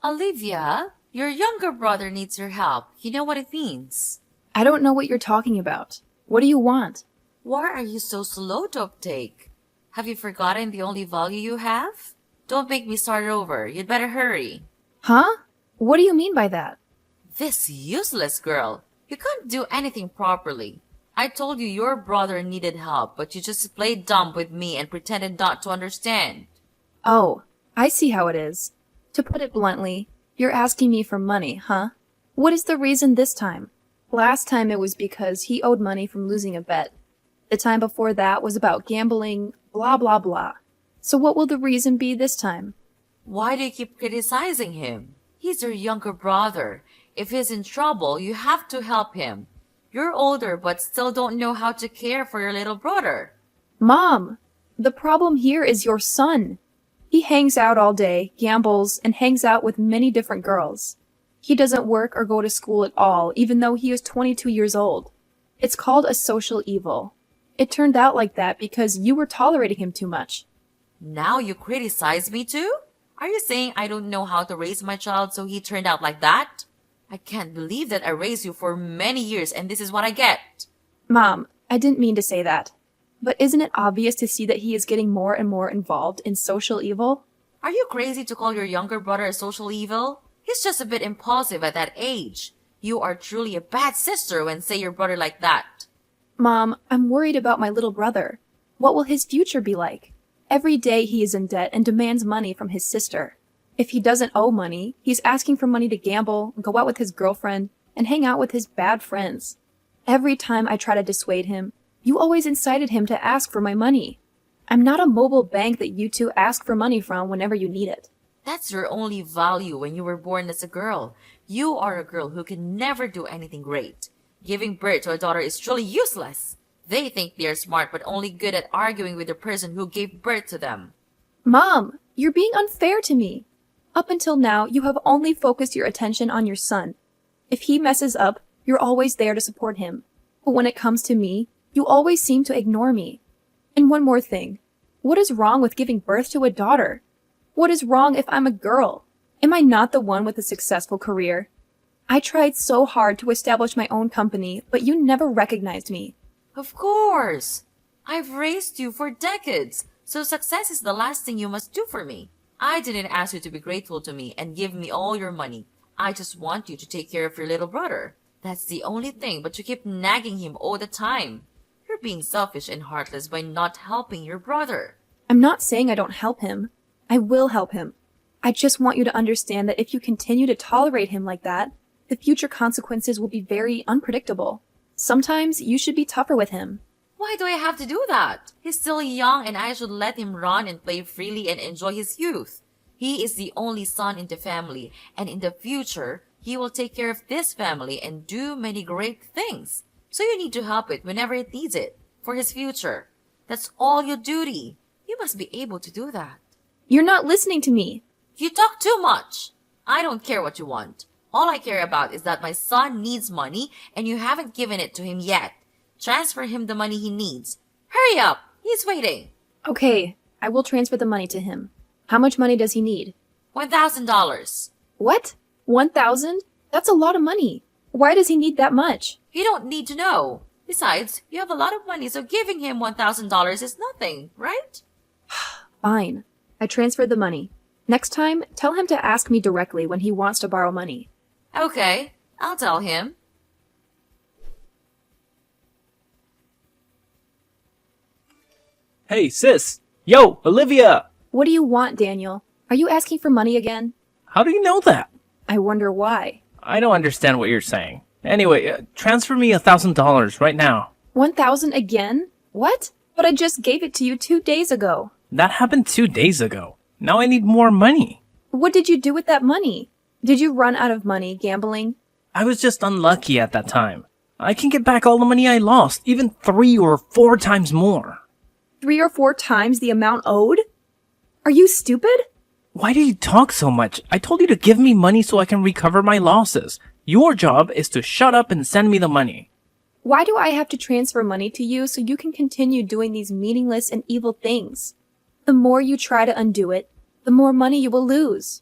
Olivia, your younger brother needs your help. You know what it means. I don't know what you're talking about. What do you want? Why are you so slow to uptake? Have you forgotten the only value you have? Don't make me start over. You'd better hurry. Huh? What do you mean by that? This useless girl. You can't do anything properly. I told you your brother needed help, but you just played dumb with me and pretended not to understand. Oh, I see how it is. To put it bluntly, you're asking me for money, huh? What is the reason this time? Last time it was because he owed money from losing a bet. The time before that was about gambling, blah blah blah. So what will the reason be this time? Why do you keep criticizing him? He's your younger brother. If he's in trouble, you have to help him. You're older but still don't know how to care for your little brother. Mom, the problem here is your son. He hangs out all day, gambles, and hangs out with many different girls. He doesn't work or go to school at all, even though he is 22 years old. It's called a social evil. It turned out like that because you were tolerating him too much. Now you criticize me too? Are you saying I don't know how to raise my child so he turned out like that? I can't believe that I raised you for many years and this is what I get. Mom, I didn't mean to say that. But isn't it obvious to see that he is getting more and more involved in social evil? Are you crazy to call your younger brother a social evil? He's just a bit impulsive at that age. You are truly a bad sister when say your brother like that. Mom, I'm worried about my little brother. What will his future be like? Every day he is in debt and demands money from his sister. If he doesn't owe money, he's asking for money to gamble, go out with his girlfriend, and hang out with his bad friends. Every time I try to dissuade him, you always incited him to ask for my money. I'm not a mobile bank that you two ask for money from whenever you need it. That's your only value when you were born as a girl. You are a girl who can never do anything great. Giving birth to a daughter is truly useless. They think they are smart but only good at arguing with the person who gave birth to them. Mom, you're being unfair to me. Up until now, you have only focused your attention on your son. If he messes up, you're always there to support him. But when it comes to me, you always seem to ignore me. And one more thing. What is wrong with giving birth to a daughter? What is wrong if I'm a girl? Am I not the one with a successful career? I tried so hard to establish my own company, but you never recognized me. Of course. I've raised you for decades, so success is the last thing you must do for me. I didn't ask you to be grateful to me and give me all your money. I just want you to take care of your little brother. That's the only thing, but you keep nagging him all the time. You're being selfish and heartless by not helping your brother. I'm not saying I don't help him. I will help him. I just want you to understand that if you continue to tolerate him like that, the future consequences will be very unpredictable. Sometimes you should be tougher with him. Why do I have to do that? He's still young and I should let him run and play freely and enjoy his youth. He is the only son in the family, and in the future, he will take care of this family and do many great things. So you need to help it whenever it needs it, for his future. That's all your duty. You must be able to do that. You're not listening to me. You talk too much. I don't care what you want. All I care about is that my son needs money and you haven't given it to him yet. Transfer him the money he needs. Hurry up! He's waiting. Okay, I will transfer the money to him. How much money does he need? $1,000. What? 1,000? That's a lot of money. Why does he need that much? You don't need to know. Besides, you have a lot of money, so giving him $1,000 is nothing, right? Fine. I transferred the money. Next time, tell him to ask me directly when he wants to borrow money. Okay, I'll tell him. Hey, sis! Yo, Olivia! What do you want, Daniel? Are you asking for money again? How do you know that? I wonder why. I don't understand what you're saying. Anyway, transfer me $1,000 right now. 1,000 again? What? But I just gave it to you 2 days ago. That happened 2 days ago. Now I need more money. What did you do with that money? Did you run out of money gambling? I was just unlucky at that time. I can get back all the money I lost, even 3 or 4 times more. 3 or 4 times the amount owed? Are you stupid? Why do you talk so much? I told you to give me money so I can recover my losses. Your job is to shut up and send me the money. Why do I have to transfer money to you so you can continue doing these meaningless and evil things? The more you try to undo it, the more money you will lose.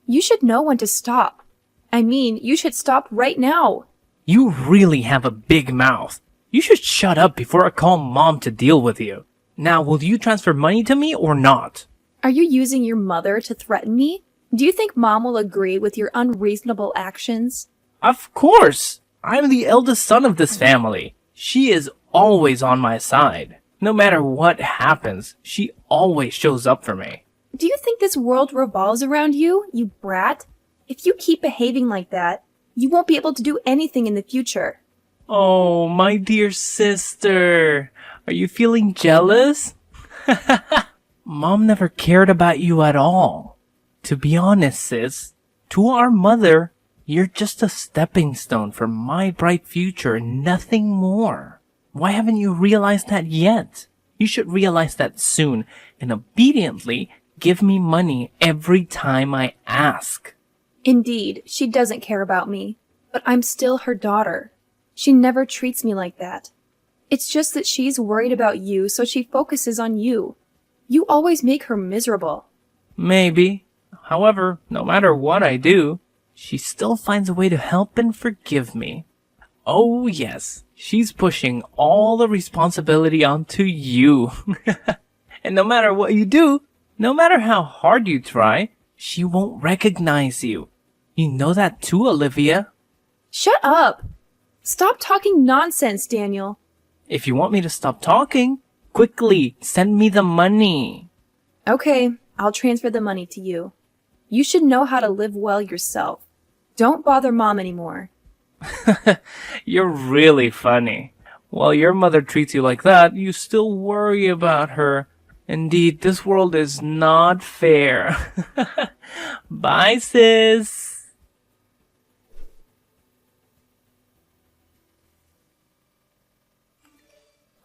You should know when to stop. I mean, you should stop right now. You really have a big mouth. You should shut up before I call Mom to deal with you. Now, will you transfer money to me or not? Are you using your mother to threaten me? Do you think Mom will agree with your unreasonable actions? Of course! I'm the eldest son of this family. She is always on my side. No matter what happens, she always shows up for me. Do you think this world revolves around you, you brat? If you keep behaving like that, you won't be able to do anything in the future. Oh, my dear sister. Are you feeling jealous? Mom never cared about you at all. To be honest, sis, to our mother, you're just a stepping stone for my bright future and nothing more. Why haven't you realized that yet? You should realize that soon and obediently give me money every time I ask. Indeed, she doesn't care about me, but I'm still her daughter. She never treats me like that. It's just that she's worried about you, so she focuses on you. You always make her miserable. Maybe. However, no matter what I do, she still finds a way to help and forgive me. Oh yes, she's pushing all the responsibility onto you. And no matter what you do, no matter how hard you try, she won't recognize you. You know that too, Olivia. Shut up! Stop talking nonsense, Daniel. If you want me to stop talking, quickly send me the money. Okay, I'll transfer the money to you. You should know how to live well yourself. Don't bother Mom anymore. You're really funny. While your mother treats you like that, you still worry about her. Indeed, this world is not fair. Bye, sis.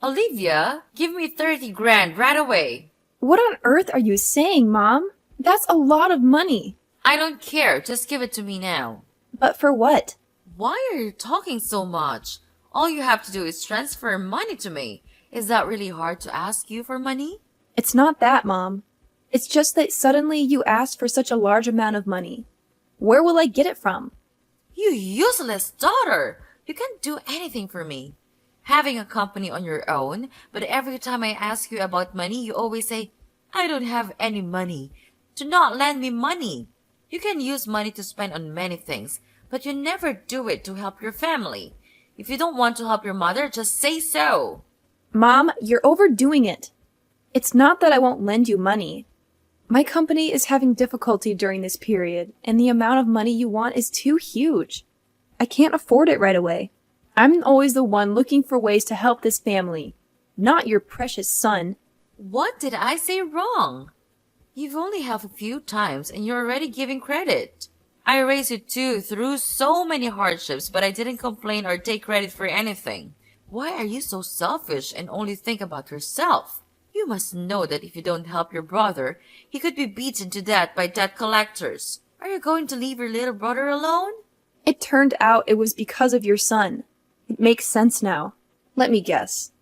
Olivia, give me 30 grand right away. What on earth are you saying, Mom? That's a lot of money. I don't care. Just give it to me now. But for what? Why are you talking so much? All you have to do is transfer money to me. Is that really hard to ask you for money? It's not that, Mom. It's just that suddenly you asked for such a large amount of money. Where will I get it from? You useless daughter! You can't do anything for me. Having a company on your own, but every time I ask you about money, you always say, I don't have any money. Do not lend me money. You can use money to spend on many things, but you never do it to help your family. If you don't want to help your mother, just say so. Mom, you're overdoing it. It's not that I won't lend you money. My company is having difficulty during this period, and the amount of money you want is too huge. I can't afford it right away. I'm always the one looking for ways to help this family, not your precious son. What did I say wrong? You've only helped a few times and you're already giving credit. I raised you too through so many hardships, but I didn't complain or take credit for anything. Why are you so selfish and only think about yourself? You must know that if you don't help your brother, he could be beaten to death by debt collectors. Are you going to leave your little brother alone? It turned out it was because of your son. It makes sense now. Let me guess.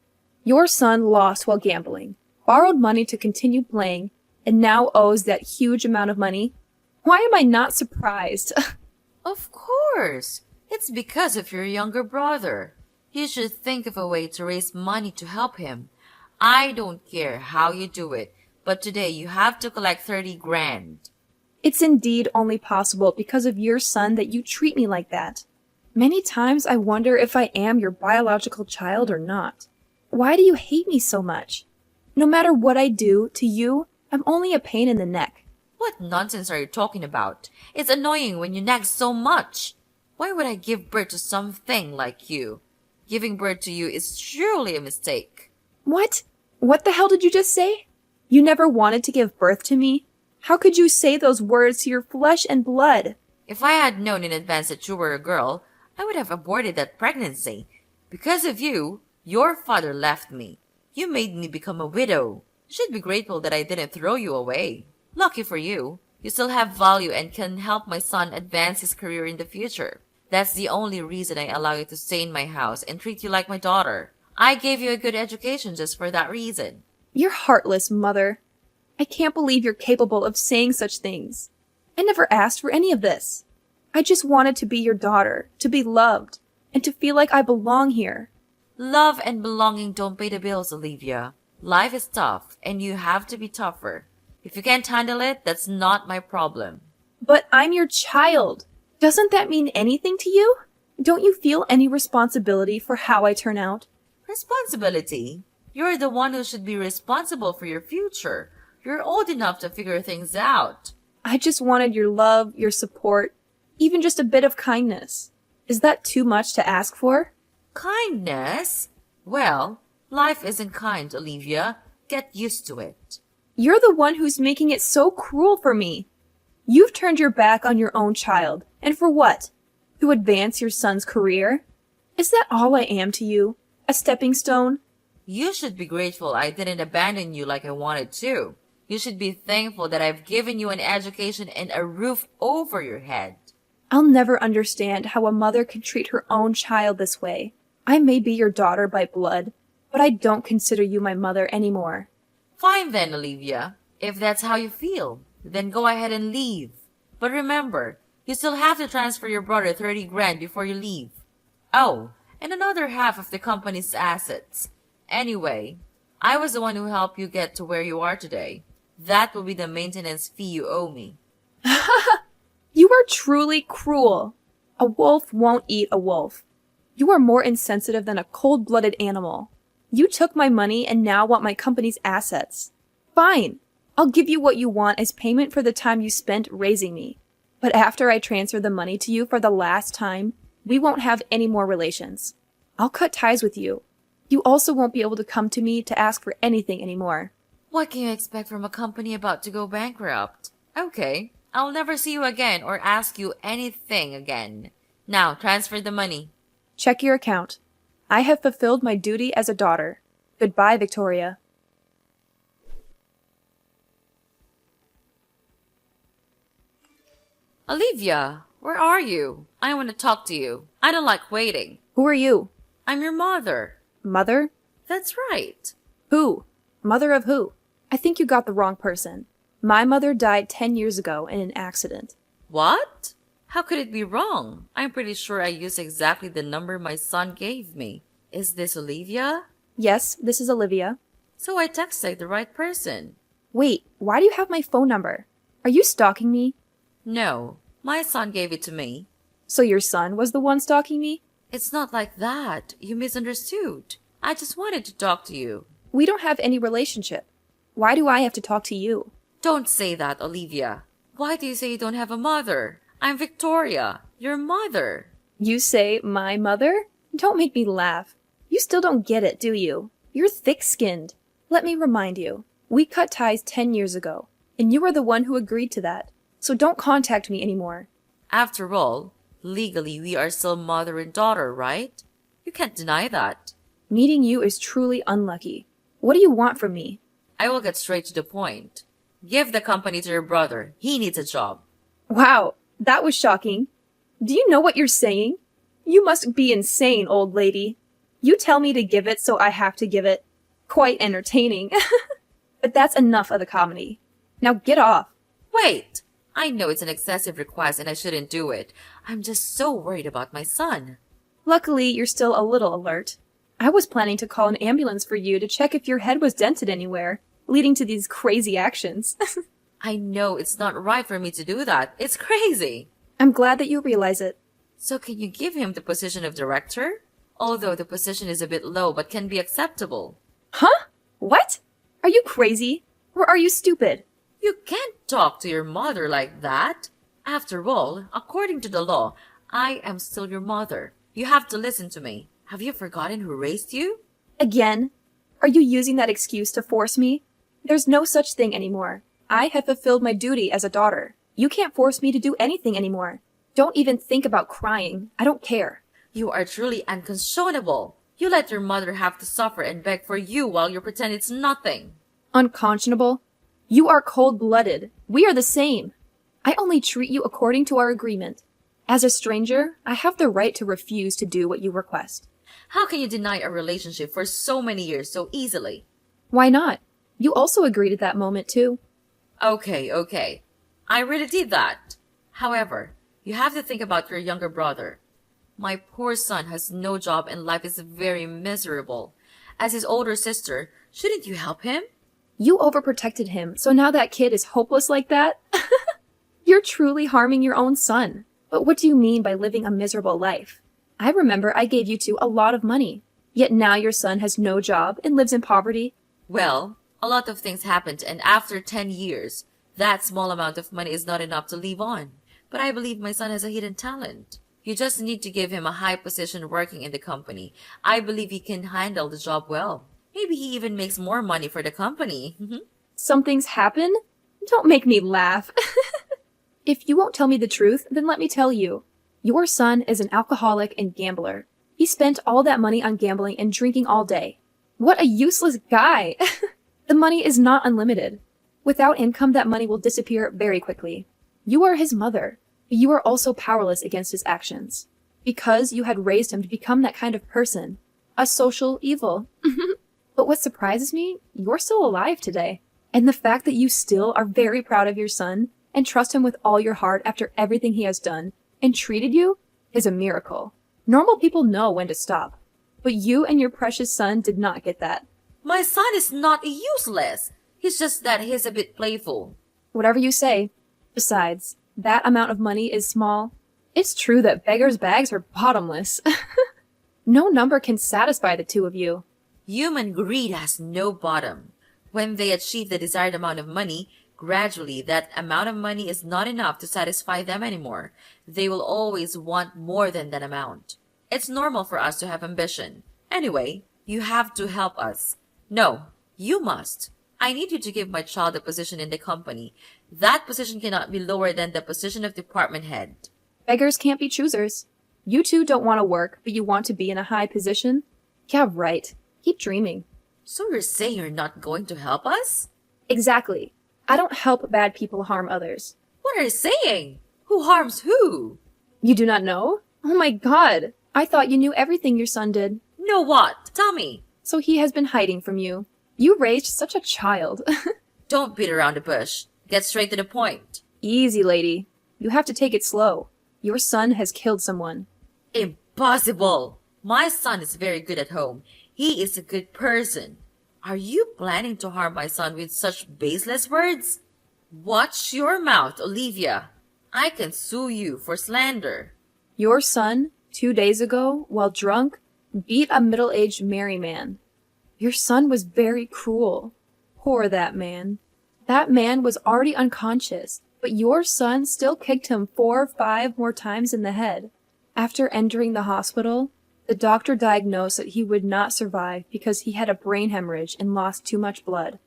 Your son lost while gambling, borrowed money to continue playing, and now owes that huge amount of money. Why am I not surprised? Of course. It's because of your younger brother. You should think of a way to raise money to help him. I don't care how you do it, but today you have to collect 30 grand. It's indeed only possible because of your son that you treat me like that. Many times I wonder if I am your biological child or not. Why do you hate me so much? No matter what I do to you, I'm only a pain in the neck. What nonsense are you talking about? It's annoying when you nag so much. Why would I give birth to something like you? Giving birth to you is surely a mistake. What? What the hell did you just say? You never wanted to give birth to me? How could you say those words to your flesh and blood? If I had known in advance that you were a girl, I would have aborted that pregnancy. Because of you, your father left me. You made me become a widow. You should be grateful that I didn't throw you away. Lucky for you, you still have value and can help my son advance his career in the future. That's the only reason I allow you to stay in my house and treat you like my daughter. I gave you a good education just for that reason. You're heartless, Mother. I can't believe you're capable of saying such things. I never asked for any of this. I just wanted to be your daughter, to be loved, and to feel like I belong here. Love and belonging don't pay the bills, Olivia. Life is tough, and you have to be tougher. If you can't handle it, that's not my problem. But I'm your child. Doesn't that mean anything to you? Don't you feel any responsibility for how I turn out? Responsibility? You're the one who should be responsible for your future. You're old enough to figure things out. I just wanted your love, your support, even just a bit of kindness. Is that too much to ask for? Kindness? Well, life isn't kind, Olivia. Get used to it. You're the one who's making it so cruel for me. You've turned your back on your own child. And for what? To advance your son's career? Is that all I am to you? A stepping stone? You should be grateful I didn't abandon you like I wanted to. You should be thankful that I've given you an education and a roof over your head. I'll never understand how a mother can treat her own child this way. I may be your daughter by blood, but I don't consider you my mother anymore. Fine then, Olivia. If that's how you feel, then go ahead and leave. But remember, you still have to transfer your brother 30 grand before you leave. Oh, and another half of the company's assets. Anyway, I was the one who helped you get to where you are today. That will be the maintenance fee you owe me. You are truly cruel. A wolf won't eat a wolf. You are more insensitive than a cold-blooded animal. You took my money and now want my company's assets. Fine. I'll give you what you want as payment for the time you spent raising me. But after I transfer the money to you for the last time, we won't have any more relations. I'll cut ties with you. You also won't be able to come to me to ask for anything anymore. What can you expect from a company about to go bankrupt? Okay, I'll never see you again or ask you anything again. Now, transfer the money. Check your account. I have fulfilled my duty as a daughter. Goodbye, Victoria. Olivia, where are you? I want to talk to you. I don't like waiting. Who are you? I'm your mother. Mother? That's right. Who? Mother of who? I think you got the wrong person. My mother died 10 years ago in an accident. What? How could it be wrong? I'm pretty sure I used exactly the number my son gave me. Is this Olivia? Yes, this is Olivia. So I texted the right person. Wait, why do you have my phone number? Are you stalking me? No, my son gave it to me. So your son was the one stalking me? It's not like that. You misunderstood. I just wanted to talk to you. We don't have any relationship. Why do I have to talk to you? Don't say that, Olivia. Why do you say you don't have a mother? I'm Victoria, your mother. You say my mother? Don't make me laugh. You still don't get it, do you? You're thick-skinned. Let me remind you. We cut ties 10 years ago, and you were the one who agreed to that. So don't contact me anymore. After all, legally we are still mother and daughter, right? You can't deny that. Meeting you is truly unlucky. What do you want from me? I will get straight to the point. Give the company to your brother. He needs a job. Wow, that was shocking. Do you know what you're saying? You must be insane, old lady. You tell me to give it, so I have to give it. Quite entertaining. But that's enough of the comedy. Now get off. Wait! I know it's an excessive request and I shouldn't do it. I'm just so worried about my son. Luckily, you're still a little alert. I was planning to call an ambulance for you to check if your head was dented anywhere, leading to these crazy actions. I know it's not right for me to do that. It's crazy. I'm glad that you realize it. So can you give him the position of director? Although the position is a bit low but can be acceptable. Huh? What? Are you crazy? Or are you stupid? You can't talk to your mother like that. After all, according to the law, I am still your mother. You have to listen to me. Have you forgotten who raised you? Again? Are you using that excuse to force me? There's no such thing anymore. I have fulfilled my duty as a daughter. You can't force me to do anything anymore. Don't even think about crying. I don't care. You are truly unconscionable. You let your mother have to suffer and beg for you while you pretend it's nothing. Unconscionable? You are cold-blooded. We are the same. I only treat you according to our agreement. As a stranger, I have the right to refuse to do what you request. How can you deny a relationship for so many years so easily? Why not? You also agreed at that moment, too. Okay. I really did that. However, you have to think about your younger brother. My poor son has no job and life is very miserable. As his older sister, shouldn't you help him? You overprotected him, so now that kid is hopeless like that? You're truly harming your own son. But what do you mean by living a miserable life? I remember I gave you two a lot of money, yet now your son has no job and lives in poverty. Well, a lot of things happened, and after 10 years, that small amount of money is not enough to live on. But I believe my son has a hidden talent. You just need to give him a high position working in the company. I believe he can handle the job well. Maybe he even makes more money for the company. Something's happened? Don't make me laugh. If you won't tell me the truth, then let me tell you. Your son is an alcoholic and gambler. He spent all that money on gambling and drinking all day. What a useless guy! The money is not unlimited. Without income, that money will disappear very quickly. You are his mother, but you are also powerless against his actions. Because you had raised him to become that kind of person. A social evil. But what surprises me, you're still alive today. And the fact that you still are very proud of your son and trust him with all your heart after everything he has done and treated you is a miracle. Normal people know when to stop. But you and your precious son did not get that. My son is not useless. He's just that he's a bit playful. Whatever you say. Besides, that amount of money is small. It's true that beggars' bags are bottomless. No number can satisfy the two of you. Human greed has no bottom. When they achieve the desired amount of money, gradually that amount of money is not enough to satisfy them anymore. They will always want more than that amount. It's normal for us to have ambition. Anyway, you have to help us. No, you must. I need you to give my child a position in the company. That position cannot be lower than the position of department head. Beggars can't be choosers. You two don't want to work, but you want to be in a high position? Yeah, right. Keep dreaming. So you're saying you're not going to help us? Exactly. I don't help bad people harm others. What are you saying? Who harms who? You do not know? Oh my god. I thought you knew everything your son did. Know what? Tell me. So he has been hiding from you. You raised such a child. Don't beat around the bush. Get straight to the point. Easy, lady. You have to take it slow. Your son has killed someone. Impossible. My son is very good at home. He is a good person. Are you planning to harm my son with such baseless words? Watch your mouth, Olivia. I can sue you for slander. Your son, 2 days ago, while drunk, beat a middle-aged married man. Your son was very cruel. Poor that man. That man was already unconscious, but your son still kicked him 4 or 5 more times in the head. After entering the hospital, the doctor diagnosed that he would not survive because he had a brain hemorrhage and lost too much blood.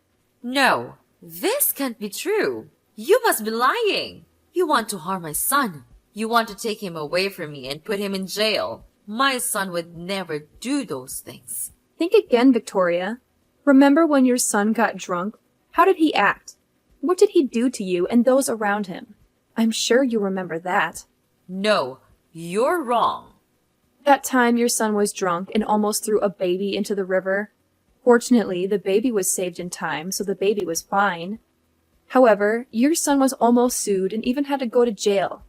No, this can't be true. You must be lying. You want to harm my son. You want to take him away from me and put him in jail. My son would never do those things. Think again, Victoria. Remember when your son got drunk? How did he act? What did he do to you and those around him? I'm sure you remember that. No, you're wrong. That time your son was drunk and almost threw a baby into the river. Fortunately, the baby was saved in time, so the baby was fine. However, your son was almost sued and even had to go to jail.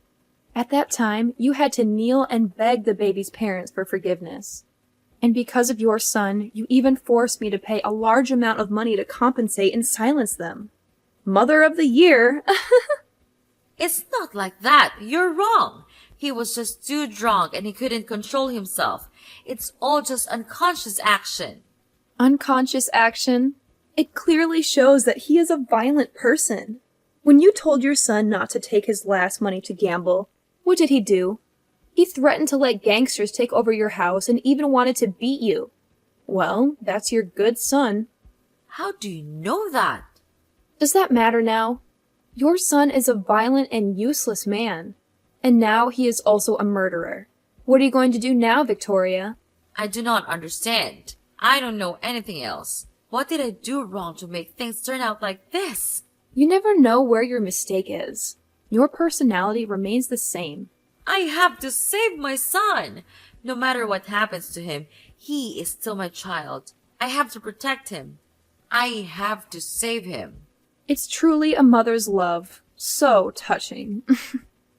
At that time, you had to kneel and beg the baby's parents for forgiveness. And because of your son, you even forced me to pay a large amount of money to compensate and silence them. Mother of the Year! It's not like that. You're wrong. He was just too drunk and he couldn't control himself. It's all just unconscious action. Unconscious action? It clearly shows that he is a violent person. When you told your son not to take his last money to gamble, what did he do? He threatened to let gangsters take over your house and even wanted to beat you. Well, that's your good son. How do you know that? Does that matter now? Your son is a violent and useless man. And now he is also a murderer. What are you going to do now, Victoria? I do not understand. I don't know anything else. What did I do wrong to make things turn out like this? You never know where your mistake is. Your personality remains the same. I have to save my son. No matter what happens to him, he is still my child. I have to protect him. I have to save him. It's truly a mother's love. So touching.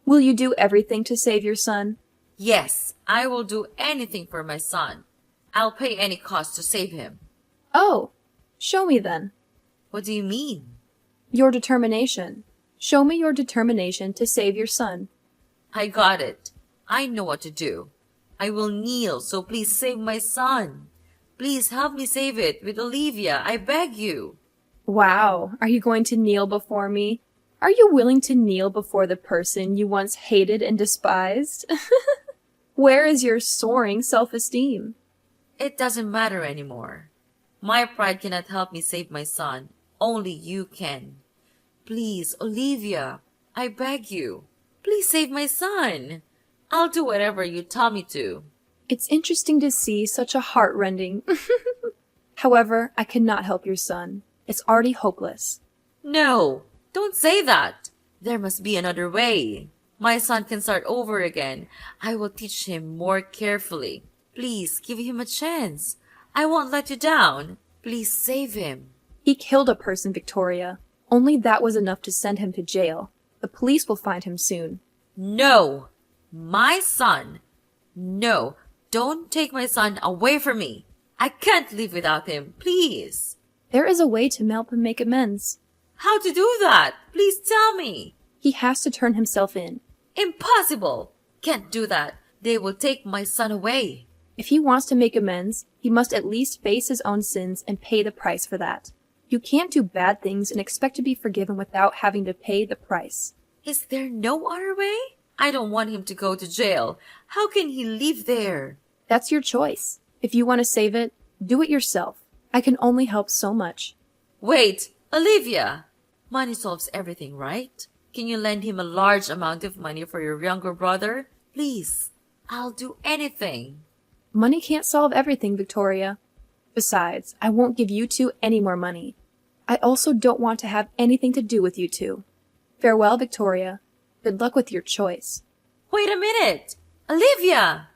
Will you do everything to save your son? Yes, I will do anything for my son. I'll pay any cost to save him. Oh, show me then. What do you mean? Your determination. Show me your determination to save your son. I got it. I know what to do. I will kneel, so please save my son. Please help me save it with Olivia, I beg you. Wow, are you going to kneel before me? Are you willing to kneel before the person you once hated and despised? Where is your soaring self-esteem? It doesn't matter anymore. My pride cannot help me save my son. Only you can. Please, Olivia, I beg you. Please save my son. I'll do whatever you tell me to. It's interesting to see such a heart-rending. However, I cannot help your son. It's already hopeless. No, don't say that. There must be another way. My son can start over again. I will teach him more carefully. Please give him a chance. I won't let you down. Please save him. He killed a person, Victoria. Only that was enough to send him to jail. The police will find him soon. No, my son. No, don't take my son away from me. I can't live without him, please. There is a way to help him make amends. How to do that? Please tell me. He has to turn himself in. Impossible. Can't do that. They will take my son away. If he wants to make amends, he must at least face his own sins and pay the price for that. You can't do bad things and expect to be forgiven without having to pay the price. Is there no other way? I don't want him to go to jail. How can he live there? That's your choice. If you want to save it, do it yourself. I can only help so much. Wait, Olivia. Money solves everything, right? Can you lend him a large amount of money for your younger brother? Please, I'll do anything. Money can't solve everything, Victoria. Besides, I won't give you two any more money. I also don't want to have anything to do with you two. Farewell, Victoria. Good luck with your choice. Wait a minute! Olivia!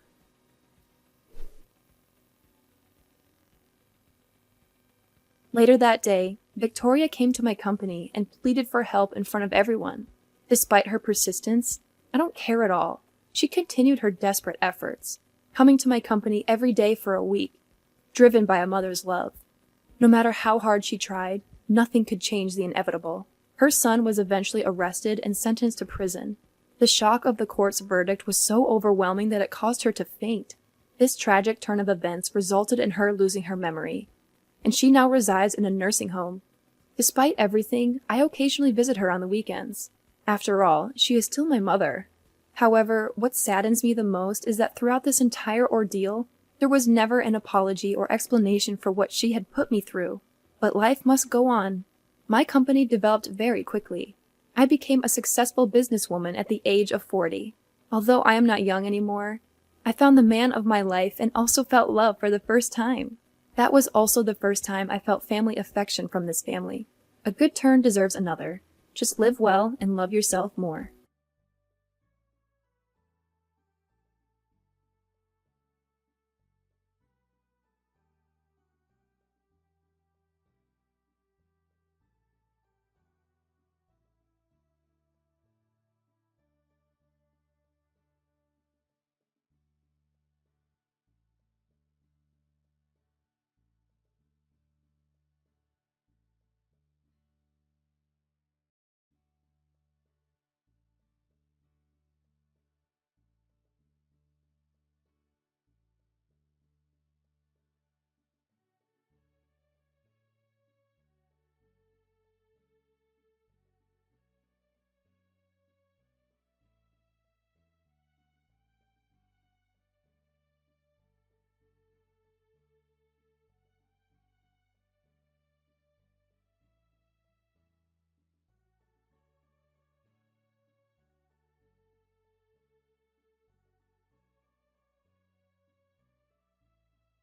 Later that day, Victoria came to my company and pleaded for help in front of everyone. Despite her persistence, I don't care at all. She continued her desperate efforts, coming to my company every day for a week, driven by a mother's love. No matter how hard she tried, nothing could change the inevitable. Her son was eventually arrested and sentenced to prison. The shock of the court's verdict was so overwhelming that it caused her to faint. This tragic turn of events resulted in her losing her memory, and she now resides in a nursing home. Despite everything, I occasionally visit her on the weekends. After all, she is still my mother. However, what saddens me the most is that throughout this entire ordeal, there was never an apology or explanation for what she had put me through. But life must go on. My company developed very quickly. I became a successful businesswoman at the age of 40. Although I am not young anymore, I found the man of my life and also felt love for the first time. That was also the first time I felt family affection from this family. A good turn deserves another. Just live well and love yourself more.